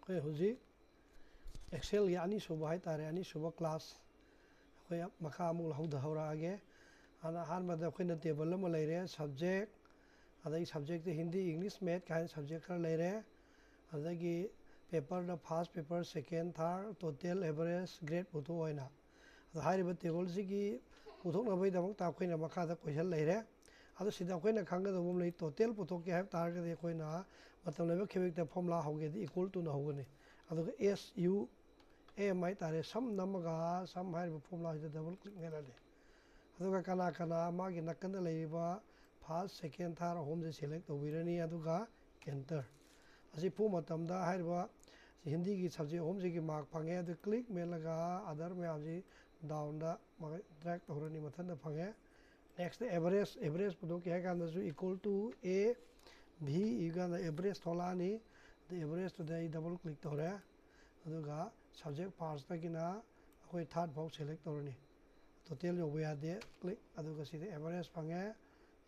ꯑꯩꯈꯣꯏ ꯍꯧꯖꯤꯛ ꯑꯦꯛꯁꯦꯜꯒꯤ ꯑꯅꯤꯁꯨꯕ ꯍꯥꯏꯇꯥꯔꯦ ꯑꯅꯤꯁꯨꯕ ꯀ꯭ꯂꯥꯁ ꯑꯩꯈꯣꯏ ꯃꯈꯥ ꯑꯃꯨꯛ ꯂꯧꯍꯧꯔꯛꯑꯒꯦ ꯑꯍꯥꯟꯕꯗ ꯑꯩꯈꯣꯏꯅ ꯇꯦꯕꯜ ꯑꯃ ꯂꯩꯔꯦ ꯁꯕꯖꯦꯛ ꯑꯗꯒꯤ ꯁꯕꯖꯦꯛꯇ ꯍꯤꯟꯗꯤ ꯏꯪꯂꯤꯁ ꯃꯦꯠ ꯀꯥꯏꯅ ꯁꯕꯖꯦꯛ ꯈꯔ ꯂꯩꯔꯦ ꯑꯗꯒꯤ ꯄꯦꯄꯔꯗ ꯐꯥꯔꯁ ꯄꯦꯄꯔ ꯁꯦꯀꯦꯟ ꯊꯥꯔ ꯇꯣꯇꯦꯜ ꯑꯦꯚꯔꯦꯖ ꯒ꯭ꯔꯦꯗ ꯄꯨꯊꯣꯛꯑꯣꯏꯅ ꯑꯗꯣ ꯍꯥꯏꯔꯤꯕ ꯇꯦꯕꯜꯁꯤꯒꯤ ꯄꯨꯊꯣꯛꯅꯕꯒꯤꯗꯃꯛꯇ ꯑꯩꯈꯣꯏꯅ ꯃꯈꯥꯗ ꯀꯣꯏꯁꯟ ꯂꯩꯔꯦ ꯑꯗꯣ ꯁꯤꯗ ꯑꯩꯈꯣꯏꯅ ꯈꯪꯒꯗꯧꯕ ꯑꯃ ꯂꯩ ꯇꯣꯇꯦꯜ ꯄꯨꯊꯣꯛꯀꯦ ꯍꯥꯏꯕ ꯇꯥꯔꯒꯗꯤ ꯑꯩꯈꯣꯏꯅ ꯃꯇꯝ ꯂꯩꯕ ꯈꯤꯕꯦꯛꯇ ꯐꯣꯔꯃꯨꯂꯥ ꯍꯧꯒꯦꯗꯤ ꯏꯀ꯭ꯋꯜ ꯇꯨꯅ ꯍꯧꯒꯅꯤ ꯑꯗꯨꯒ ꯑꯦꯁ ꯌꯨ ꯑꯦꯝ ꯍꯥꯏꯇꯥꯔꯦ ꯁꯝ ꯅꯝꯃꯒ ꯁꯝ ꯍꯥꯏꯔꯤꯕ ꯐꯣꯔꯃꯨꯂꯥꯁꯤꯗ ꯗꯕꯜ ꯀ꯭ꯂꯤꯛ ꯃꯦꯜꯂꯅꯤ ꯑꯗꯨꯒ ꯀꯅꯥ ꯃꯥꯒꯤ ꯅꯥꯀꯟꯗ ꯂꯩꯔꯤꯕ ꯐꯥꯔꯁ ꯁꯦꯀꯦꯟ ꯊꯥꯔ ꯑꯍꯨꯝꯁꯦ ꯁꯦꯂꯦꯛ ꯇꯧꯕꯤꯔꯅꯤ ꯑꯗꯨꯒ ꯑꯦꯟꯇꯔ ꯑꯁꯤ ꯐꯨ ꯃꯇꯝꯗ ꯍꯥꯏꯔꯤꯕ ꯍꯤꯟꯗꯤꯒꯤ ꯁꯕꯖꯦꯛ ꯑꯍꯨꯝꯁꯤꯒꯤ ꯃꯥꯔꯛ ꯐꯪꯉꯦ ꯑꯗꯨ ꯀ꯭ꯂꯤꯛ ꯃꯦꯜꯂꯒ ꯑꯗꯔ ꯃꯌꯥꯝꯁꯤ ꯗꯥꯎꯟꯗ ꯗ꯭ꯔꯦꯛ ꯇꯧꯔꯅꯤ ꯃꯊꯟꯇ ꯐꯪꯉꯦ ꯅꯦꯛꯁꯇ ꯑꯦꯚꯔꯦꯖ ꯄꯨꯊꯣꯛꯀꯦ ꯍꯥꯏ ꯀꯥꯟꯗꯁꯨ ꯏꯀ꯭ꯋꯜ ꯇꯨ ꯑꯦ ꯚꯤ ꯏꯀꯥꯟꯗ ꯑꯦꯚꯔꯦꯖ ꯊꯣꯛꯂꯛꯑꯅꯤ ꯑꯗꯨ ꯑꯦꯚꯔꯦꯖꯇꯨꯗ ꯑꯩ ꯗꯕꯜ ꯀ꯭ꯂꯤꯛ ꯇꯧꯔꯦ ꯑꯗꯨꯒ ꯁꯕꯖꯦꯛ ꯐꯥꯔꯁꯇꯒꯤꯅ ꯑꯩꯈꯣꯏ ꯊꯥꯔꯠ ꯐꯥꯎ ꯁꯦꯂꯦꯛ ꯇꯧꯔꯅꯤ ꯇꯣꯇꯦꯜ ꯌꯧꯕ ꯌꯥꯗꯦ ꯀ꯭ꯂꯤꯛ ꯑꯗꯨꯒ ꯁꯤꯗ ꯑꯦꯚꯔꯦꯖ ꯐꯪꯉꯦ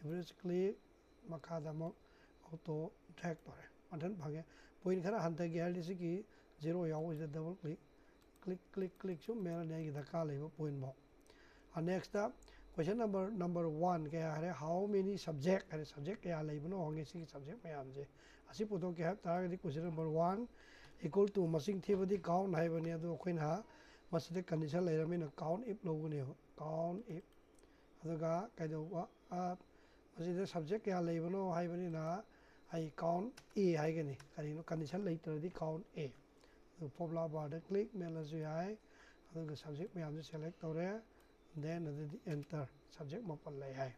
ꯑꯦꯚꯔꯦꯖ ꯀ꯭ꯂꯤꯛ ꯃꯈꯥꯗ ꯑꯃꯨꯛ ꯑꯣꯇꯣ ꯗ꯭ꯔꯦꯛ ꯇꯧꯔꯦ ꯃꯊꯟ ꯐꯪꯉꯦ ꯄꯣꯏꯟ ꯈꯔ ꯍꯟꯊꯒꯦ ꯍꯥꯏꯔꯗꯤ ꯁꯤꯒꯤ ꯖꯦꯔꯣ ꯌꯥꯎꯕꯁꯤꯗ ꯗꯕꯜ ꯀ꯭ꯂꯤꯛ ꯁꯨꯝ ꯃꯦꯜꯂꯅꯤ ꯑꯩꯒꯤ ꯗꯔꯀꯥꯔ ꯂꯩꯕ ꯄꯣꯏꯟꯐꯥꯎ ꯅꯦꯛꯁꯇ ꯀꯣꯏꯁꯟ ꯅꯝꯕꯔ 1 ꯀꯌꯥ ꯍꯥꯏꯔꯦ ꯍꯥꯎ ꯃꯦꯅꯤ ꯁꯕꯖꯦꯛ ꯍꯥꯏꯔꯦ ꯁꯕꯖꯦꯛ ꯀꯌꯥ ꯂꯩꯕꯅꯣ ꯍꯪꯉꯦ ꯁꯤꯒꯤ ꯁꯕꯖꯦꯛ ꯃꯌꯥꯝꯁꯦ ꯑꯁꯤ ꯄꯨꯊꯣꯛꯀꯦ ꯍꯥꯏꯕ ꯇꯥꯔꯒꯗꯤ ꯀꯣꯏꯁꯟ ꯅꯝꯕꯔ 1 ꯏꯀ꯭ꯋꯜ ꯇꯨ ꯃꯁꯤꯡ ꯊꯤꯕꯗꯤ ꯀꯥꯎꯟ ꯍꯥꯏꯕꯅꯤ ꯑꯗꯣ ꯑꯩꯈꯣꯏꯅ ꯃꯁꯤꯗ ꯀꯟꯗꯤꯁꯟ ꯂꯩꯔꯕꯅꯤꯅ ꯀꯥꯎꯟ ꯏꯐ ꯂꯧꯒꯅꯦꯕ ꯀꯥꯎꯟ ꯏꯐ ꯑꯗꯨꯒ ꯀꯩꯗꯧꯕ ꯃꯁꯤꯗ ꯁꯕꯖꯦꯛ ꯀꯌꯥ ꯂꯩꯕꯅꯣ ꯍꯥꯏꯕꯅꯤꯅ ꯑꯩ ꯀꯥꯎꯟ ꯑꯦ ꯍꯥꯏꯒꯅꯤ ꯀꯔꯤꯅꯣ ꯀꯟꯗꯤꯁꯟ ꯂꯩꯇ꯭ꯔꯗꯤ ꯀꯥꯎꯟ ꯑꯦ ꯑꯗꯨ ꯐꯣꯔꯃꯨꯂꯥ ꯕꯥꯔꯗ ꯀ꯭ꯂꯤꯛ ꯃꯦꯜꯂꯁꯨ ꯌꯥꯏ ꯑꯗꯨꯒ ꯁꯕꯖꯦꯛ ꯃꯌꯥꯝꯁꯦ ꯁꯦꯂꯦꯛ ꯇꯧꯔꯦ ꯗꯦꯟ ꯑꯗꯨꯗꯤ ꯑꯦꯟꯇꯔ ꯁꯕꯖꯦꯛ 9 ꯂꯩ ꯍꯥꯏ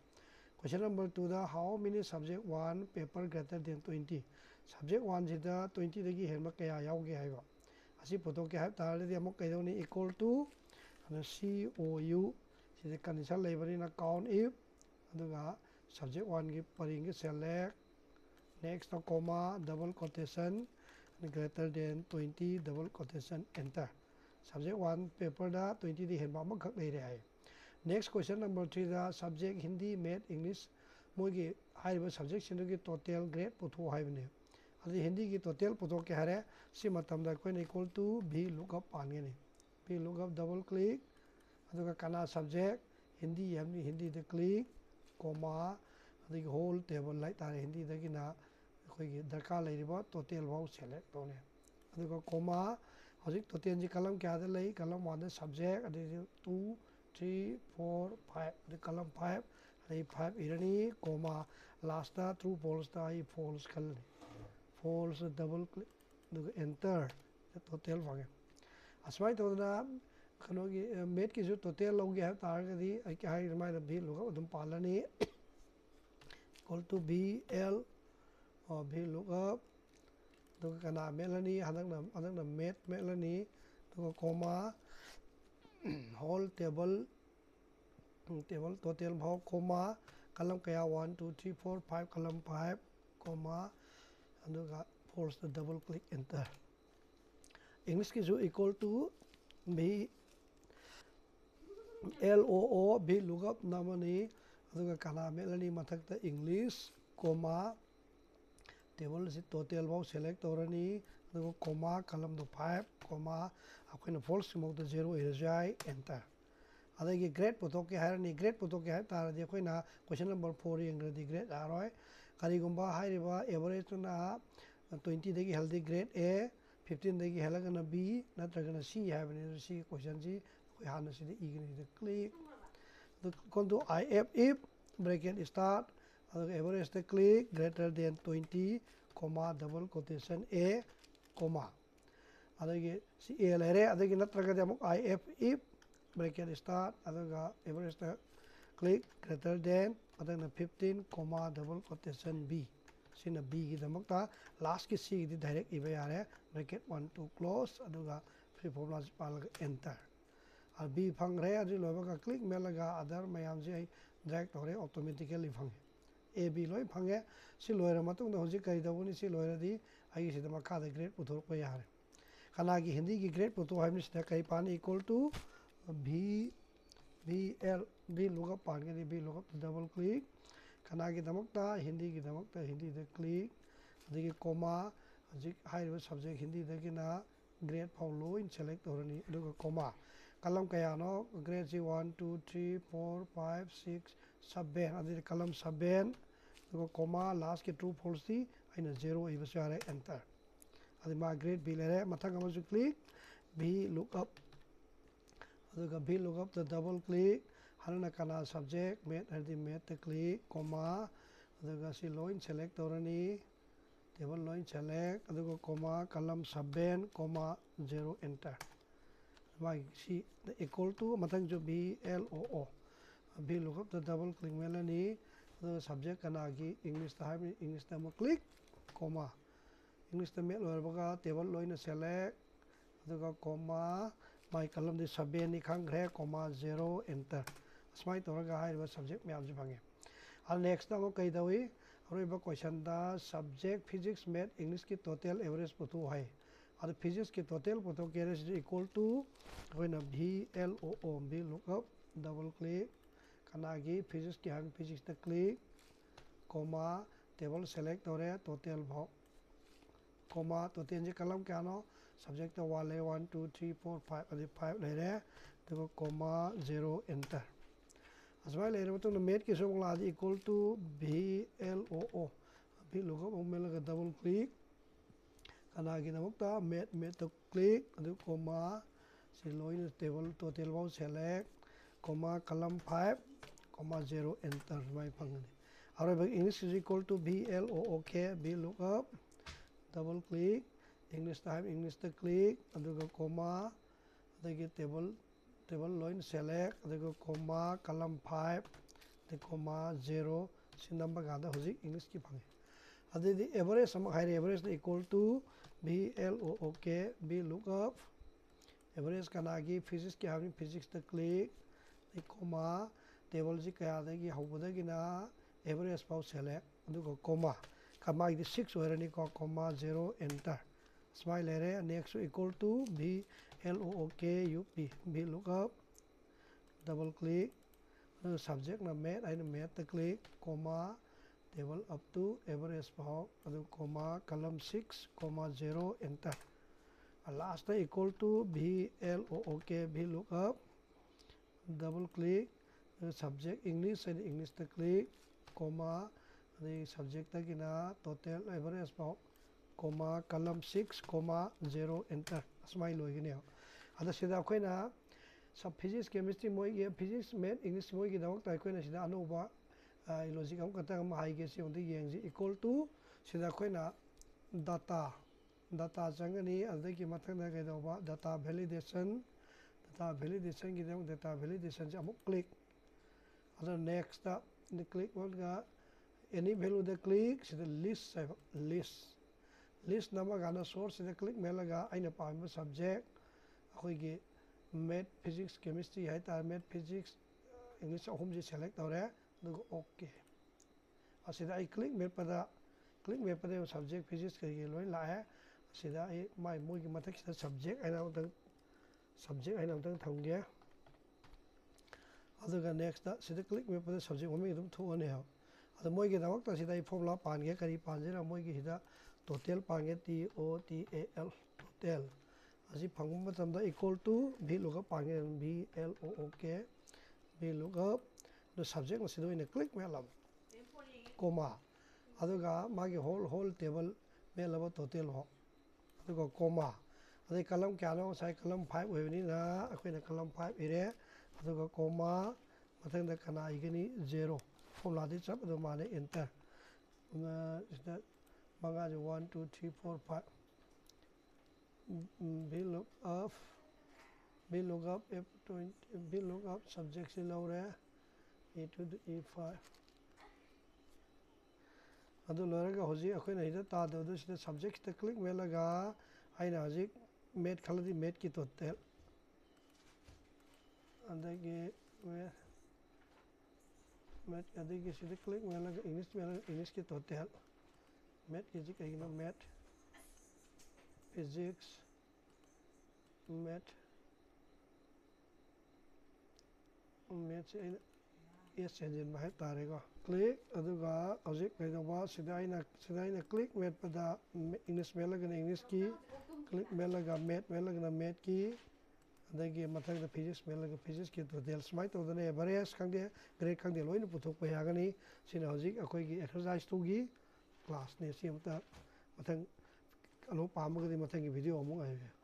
ꯀꯣꯏꯁꯟ ꯅꯝꯕꯔ 2ꯗ how many subject 1 paper greater than 20 subject 1ꯁꯤꯗ 20ꯗꯒꯤ ꯍꯦꯟꯕ ꯀꯌꯥ ꯌꯥꯎꯒꯦ ꯍꯥꯏꯕ ꯑꯁꯤ ꯄꯨꯊꯣꯛꯀꯦ ꯍꯥꯏꯕ ꯇꯥꯔꯒꯗꯤ ꯑꯃꯨꯛ ꯀꯩꯗꯧꯅꯤ ꯏꯀ꯭ꯋꯜ ꯇꯨ ꯑꯗꯨ ꯁꯤ ꯑꯣ ꯌꯨ ꯁꯤꯗ ꯀꯟꯗꯤꯁꯟ ꯂꯩꯕꯅꯤꯅ ꯀꯥꯎꯟ ꯏꯐ ꯑꯗꯨꯒ ꯁꯕꯖꯦꯛ 1ꯒꯤ ꯄꯔꯤꯡꯒꯤ select next comma double quotation greater than 20 double quotation enter subject 1 ꯄꯦꯄꯔꯗ 20ꯗꯤ ꯍꯦꯟꯕ ꯑꯃꯈꯛ ꯂꯩꯔꯦ ꯍꯥꯏ ꯅꯦꯛꯁ ꯀꯣꯏꯁꯟ ꯅꯝꯕर 3ꯗ ꯁꯕꯖꯦꯛ ꯍꯤꯟꯗꯤ ꯃꯦꯠ ꯏꯪꯂꯤꯁ ꯃꯣꯏꯒꯤ ꯍꯥꯏꯔꯤꯕ ꯁꯕꯖꯦꯛꯁꯤꯡꯗꯨꯒꯤ ꯇꯣꯇꯦꯜ ꯒ꯭ꯔꯦꯗ ꯄꯨꯊꯣꯛ ꯍꯥꯏꯕꯅꯤ ꯑꯗꯨ ꯍꯤꯟꯗꯤꯒꯤ ꯇꯣꯇꯦꯜ ꯄꯨꯊꯣꯛꯀꯦ ꯍꯥꯏꯔꯦ ꯁꯤ ꯃꯇꯝꯗ ꯑꯩꯈꯣꯏꯅ ꯏꯀ꯭ꯋꯜ ꯇꯨ ꯚꯤ ꯂꯨꯛꯑꯞ ꯄꯥꯟꯒꯅꯤ ꯚꯤ ꯂꯨꯛꯑꯞ ꯗꯕꯜ ꯀ꯭ꯂꯤꯛ ꯑꯗꯨꯒ ꯀꯅꯥ ꯁꯕꯖꯦꯛ ꯍꯤꯟꯗꯤ ꯍꯥꯏꯕꯅꯤ ꯍꯤꯟꯗꯤꯗ ꯀ꯭ꯂꯤꯛ ꯀꯣꯃꯥ ꯑꯗꯒꯤ ꯍꯣꯜ ꯇꯦꯕꯜ ꯍꯥꯏꯇꯥꯔꯦ ꯍꯤꯟꯗꯤꯗꯒꯤꯅ ꯑꯩꯈꯣꯏꯒꯤ ꯗꯔꯀꯥꯔ ꯂꯩꯔꯤꯕ ꯇꯣꯇꯦꯜ ꯐꯥꯎ ꯁꯦꯂꯦꯛ ꯇꯧꯅꯤ ꯑꯗꯨꯒ ꯀꯣꯃꯥ ꯍꯧꯖꯤꯛ ꯇꯣꯇꯦꯜꯁꯤ ꯀꯂꯝ ꯀꯌꯥꯗ ꯂꯩ ꯀꯂꯝ 1ꯗ ꯁꯕꯖꯦꯛ ꯑꯗꯩꯗꯤ 2 3 4 5 ꯑꯗꯩ ꯀꯂꯝ 5 ꯑꯗꯩ 5 ꯏꯔꯅꯤ ꯀꯣꯃꯥ ꯂꯥꯁꯇ ꯇ꯭ꯔꯨ ꯐꯣꯜꯁꯇ ꯑꯩ ꯐꯣꯜꯁ ꯈꯜꯂꯅꯤ ꯐꯣꯜꯁ ꯗꯕꯜ ꯀ꯭ꯂꯤꯛ ꯑꯗꯨꯒ ꯑꯦꯟꯇꯔ ꯇꯣꯇꯦꯜ ꯐꯪꯉꯦ ꯑꯁꯨꯃꯥꯏꯅ ꯇꯧꯗꯅ ꯀꯩꯅꯣꯒꯤ ꯃꯦꯠꯀꯤꯁꯨ ꯇꯣꯇꯦꯜ ꯂꯧꯒꯦ ꯍꯥꯏꯕ ꯇꯥꯔꯒꯗꯤ ꯑꯩ ꯍꯥꯏꯔꯤ ꯑꯗꯨꯃꯥꯏꯅ ꯚꯤ ꯂꯨꯛꯑꯞ ꯑꯗꯨꯝ ꯄꯥꯜꯂꯅꯤ equal to V L V lookup ꯑꯗꯨꯒ ꯀꯅꯥ ꯃꯦꯠꯂꯅꯤ ꯍꯟꯗꯛꯅ ꯃꯦꯠꯂꯅꯤ ꯑꯗꯨꯒ ꯀꯣꯃꯥ ꯍꯣꯜ ꯇꯦꯕꯜ ꯇꯣꯇꯦꯜ ꯐꯥꯎ ꯀꯣꯃꯥ ꯀꯂꯝ ꯀꯌꯥ 1 2 3 4 5 ꯀꯂꯝ 5 ꯀꯣꯃꯥ ꯑꯗꯨꯒ ꯐꯣꯜꯁꯇ ꯗꯕꯜ ꯀ꯭ꯂꯤꯛ ꯑꯦꯟꯇꯔ ꯏꯪꯂꯤꯁꯀꯤꯁꯨ equal to V L O O V lookup ꯅꯝꯃꯅꯤ ꯑꯗꯨꯒ ꯀꯅꯥ ꯃꯦꯠꯂꯅꯤ ꯃꯊꯛꯇ ꯏꯪꯂꯤꯁ ꯀꯣꯃꯥ ꯇꯦꯕꯜ ꯑꯁꯤ ꯇꯣꯇꯦꯜ ꯐꯥꯎ ꯁꯦꯂꯦꯛ ꯇꯧꯔꯅꯤ ꯑꯗꯨꯒ ꯀꯣꯃꯥ ꯀꯂꯝꯗꯣ 5 ꯀꯣꯃꯥ ꯑꯩꯈꯣꯏꯅ ꯐꯣꯜꯁꯀꯤꯃꯛꯇ 0 ꯏꯔꯁꯨ ꯌꯥꯏ ꯑꯦꯟꯇꯔ ꯑꯗꯒꯤ ꯒ꯭ꯔꯦꯗ ꯄꯨꯊꯣꯛꯀꯦ ꯍꯥꯏꯔꯅꯤ ꯒ꯭ꯔꯦꯗ ꯄꯨꯊꯣꯛꯀꯦ ꯍꯥꯏꯕ ꯇꯥꯔꯗꯤ ꯑꯩꯈꯣꯏꯅ ꯀꯣꯏꯁꯟ ꯅꯝꯕꯔ 4 ꯌꯦꯡꯗ꯭ꯔꯗꯤ ꯒ꯭ꯔꯦꯗ ꯌꯥꯔꯣꯏ ꯀꯔꯤꯒꯨꯝꯕ ꯍꯥꯏꯔꯤꯕ ꯑꯦꯚꯔꯦꯖꯇꯨꯅ 20ꯗꯒꯤ ꯍꯦꯜꯂꯗꯤ ꯒ꯭ꯔꯦꯗ ꯑꯦ 15ꯗꯒꯤ ꯍꯦꯜꯂꯒꯅ ꯕꯤ ꯅꯠꯇ꯭ꯔꯒꯅ ꯁꯤ ꯍꯥꯏꯕꯅꯤ ꯑꯗꯨ ꯁꯤꯒꯤ ꯀꯣꯏꯁꯟꯁꯤ ꯑꯩꯈꯣই ꯍꯥꯟꯅ ꯁꯤꯗ ꯏꯒꯅꯤ ꯁꯤꯗ ꯀ꯭ꯂꯤꯛ ꯑꯗꯨ equal to I F if bracket start ꯑꯗꯨꯒ ꯑꯦꯚꯔꯦꯖꯇ click greater than 20 comma double quotation A comma ꯑꯗꯒꯤ ꯁꯤ ꯑꯦ ꯂꯩꯔꯦ ꯑꯗꯒꯤ ꯅꯠꯇ꯭ꯔꯒꯗꯤ ꯑꯃꯨꯛ I F if bracket start ꯑꯗꯨꯒ ꯑꯦꯚꯔꯦꯖꯇ ꯀ꯭ꯂꯤꯛ ꯒ꯭ꯔꯦꯇꯔ ꯗꯦꯟ ꯑꯗꯨꯅ 15 ꯀꯣꯃꯥ ꯗꯕꯜ ꯀꯣꯇꯦꯁꯟ ꯕꯤ ꯁꯤꯅ ꯕꯤꯒꯤꯗꯃꯛꯇ ꯂꯥꯁꯀꯤ ꯁꯤꯒꯤꯗꯤ ꯗꯥꯏꯔꯦꯛ ꯏꯕ ꯌꯥꯔꯦ ꯕ꯭ꯔꯦꯀꯦꯠ 1 2 ꯀ꯭ꯂꯣꯁ ꯑꯗꯨꯒ ꯐ꯭ꯔꯤ ꯐꯣꯔꯃꯨꯂꯥꯁꯤ ꯄꯥꯜꯂꯒ ꯑꯦꯟꯇꯔ ꯕꯤ ꯐꯪꯈ꯭ꯔꯦ ꯑꯗꯨ ꯂꯣꯏꯕꯒ ꯀ꯭ꯂꯤꯛ ꯃꯦꯜꯂꯒ ꯑꯗꯔ ꯃꯌꯥꯝꯁꯦ ꯑꯩ ꯗ꯭ꯔꯦꯛ ꯇꯧꯔꯦ ꯑꯣꯇꯣꯃꯦꯇꯤꯀꯦꯜꯂꯤ ꯐꯪꯉꯦ ꯑꯦ ꯕꯤ ꯂꯣꯏ ꯐꯪꯉꯦ ꯁꯤ ꯂꯣꯏꯔ ꯃꯇꯨꯡꯗ ꯍꯧꯖꯤꯛ ꯀꯔꯤ ꯇꯧꯒꯅꯤ ꯁꯤ ꯂꯣꯏꯔꯗꯤ ꯑꯩꯒꯤ ꯁꯤꯗ ꯃꯈꯥꯗ ꯒ꯭ꯔꯦꯗ ꯄꯨꯊꯣꯔꯛꯄ ꯌꯥꯔꯦ ꯀꯅꯥꯒꯤ ꯍꯤꯟꯗꯤꯒꯤ ꯒ꯭ꯔꯦꯗ ꯄꯨꯊꯣꯛ ꯍꯥꯏꯕꯅꯤ ꯁꯤꯗ ꯀꯔꯤ ꯄꯥꯅꯤ equal to V L V lookup ꯄꯥꯟꯒꯅꯤ ꯚꯤ ꯂꯨꯛꯑꯞꯇ ꯗꯕꯜ ꯀ꯭ꯂꯤꯛ ꯀꯅꯥꯒꯤꯗꯃꯛꯇ ꯍꯤꯟꯗꯤꯒꯤꯗꯃꯛꯇ ꯍꯤꯟꯗꯤꯗ ꯀ꯭ꯂꯤꯛ ꯑꯗꯒꯤ ꯀꯣꯃꯥ हजिक हाइरिबा सब्जेक्ट हिंदी दगिना ग्रेड फाउ लोइन सेलेक्ट तौरनी अदुगा कोमा कलम कयानो ग्रेड जी 1 2 3 4 5 6 7 अदि कलम 7 अदुगा कोमा लास्ट के ट्रू फॉल्स दी आइना 0 इबस यारे एंटर अदि मा ग्रेड बी लेरे मथंग अमसु क्लिक बी लुकअप अदुगा बी लुकअप द डबल क्लिक हरना कना सब्जेक्ट मेट हरदि मेट द क्लिक कोमा अदुगा सी लोइन सेलेक्ट तौरनी टेबल लोइन सेलेक्ट अदुगा कोमा कलम 7 कोमा 0 एंटर माई सी इक्वल टू मथंग जो V L O O V lookup द डबल क्लिक मेलनी अदुगा सब्जेक्ट कनागी इंग्लिश द हाइब इंग्लिश द मो क्लिक कोमा इंग्लिश द मेल लोरबगा टेबल लोइन सेलेक्ट अदुगा कोमा माई कलम द 7 नि खंग्रे कोमा 0 एंटर स्माई तौरगा हाइब सब्जेक्ट मैम जी फंगे और नेक्स्ट अमो कई दवी अरोइबा क्वेश्चन दा सब्जेक्ट फिजिक्स मैथ इंग्लिश की टोटल एवरेज पुथु है और फिजिक्स की टोटल पुथु केरेज इक्वल टू होइना V L O O V lookup double click कनागी फिजिक्स की हम फिजिक्स द क्लिक कोमा टेबल सेलेक्ट तौरे टोटल भाव कोमा टोटल जी कलम क्या नो सब्जेक्ट तो 1 2 3 4 5 अदि 5 लेरे तो कोमा 0 एंटर असमाय लेरे मतलब मेट की सोंग लादी equal to V L O O V lookup मेल का डबल क्लिक कनागी नमुक्ता मेट मेट तो क्लिक अदु कोमा सी लोइन टेबल टोटल भाव select comma column 5 comma 0 enter माय फंगनी और English is equal to V L O O K V lookup double click English टाइम इंग्लिश द क्लिक अदुगा कोमा अदगी टेबल लोइन सेलेक्ट अदुगा comma column 5 the coma 0 C number गादा होजी English की फंगे अदि एवरेज सम हाई average equal to V L O O K V lookup average कनागी फिजिक्स की हावी फिजिक्स द क्लिक द कोमा टेबल जी कयादगी हौबदगिना एवरेज पाउ सेलेक्ट अदुगा कोमा कमाई 6 होरनी को कोमा 0 एंटर स्माइल लेरे next equal to V L O O K U P V lookup double click subject ना मैथ आई मैथ द click comma table up to average पाउ अदु comma column 6 comma 0 enter last equal to V L O O K V lookup double click subject English and English the click comma the subject तकिना total average पाउ comma column 6 comma 0 enter अस्माई लोइगने अदा सिदा खोइना सब physics chemistry मोइ के physics math English मोइ के दवक ताइ खोइना सिदा अनोबा लॉजिक हम कता हम हाई के से उंदी येंगजी इक्वल टू सिदा खोइना डाटा जंगनी अदा की मथंग के दवबा डाटा वैलिडेशन की दवक डाटा वैलिडेशन से अमुक क्लिक अदा नेक्स्ट द क्लिक वन का any value the click से list नंबर गाना source से click मेलगा आइना पाम subject अखोई के math physics chemistry है तार math physics english अहुम जी select तौरे दुगो okay असिदा आई click मेल पदा subject physics के लोई लाए असिदा आई माई मोई की मथक से subject आइना उधर थंगे अदुगा next दा सिदा click मेल पदा subject हमें इधम थोने है अदो मोई के दवक तसिदा ई फॉर्मूला पानगे करी पानजेरा मोई के हिदा टोटल पानगे T O T A L total असी फंगम मतमदा इक्वल टू भी लुकअप पानगे V L O O K V lookup द सब्जेक्ट मसिदो इन क्लिक मेलम कोमा अदुगा मागे होल टेबल मेलब टोटल हो अदुगा कोमा अदे कलम क्यानो साइ कलम 5 होयनी ना अखोइना कलम 5 इरे अदुगा कोमा मथंग कना इगनी 0 फॉर्मूला दि सब अदु माने एंटर इसदा मंगा जो 1 2 3 4 5 भी look up f20 भी look up सब्जेक्ट से लो रहे e to the e5 अदु लोरगा होजी अखोइना हिदा ता दो सिदा सब्जेक्ट द क्लिक मेलगा आइना हजी मेथ खलदी मेथ की टोटल अंदगे मैथ अदगी सिदा क्लिक मेलगा इंग्लिश की टोटल मैथ की जी कहीं ना मैथ फिजिक्स मैथ से एस इंजन में तारेगा click aduga hojik kaidoba sida aina click metpada English melagana English ki click melaga math ki adagi mathagda physics melaga physics ki total smai todane average khangde grade khangde loina puthokpa yagani sina hojik akoigi exercise 2 gi class ne simta mathang alo pamagadi mathangi video amu ai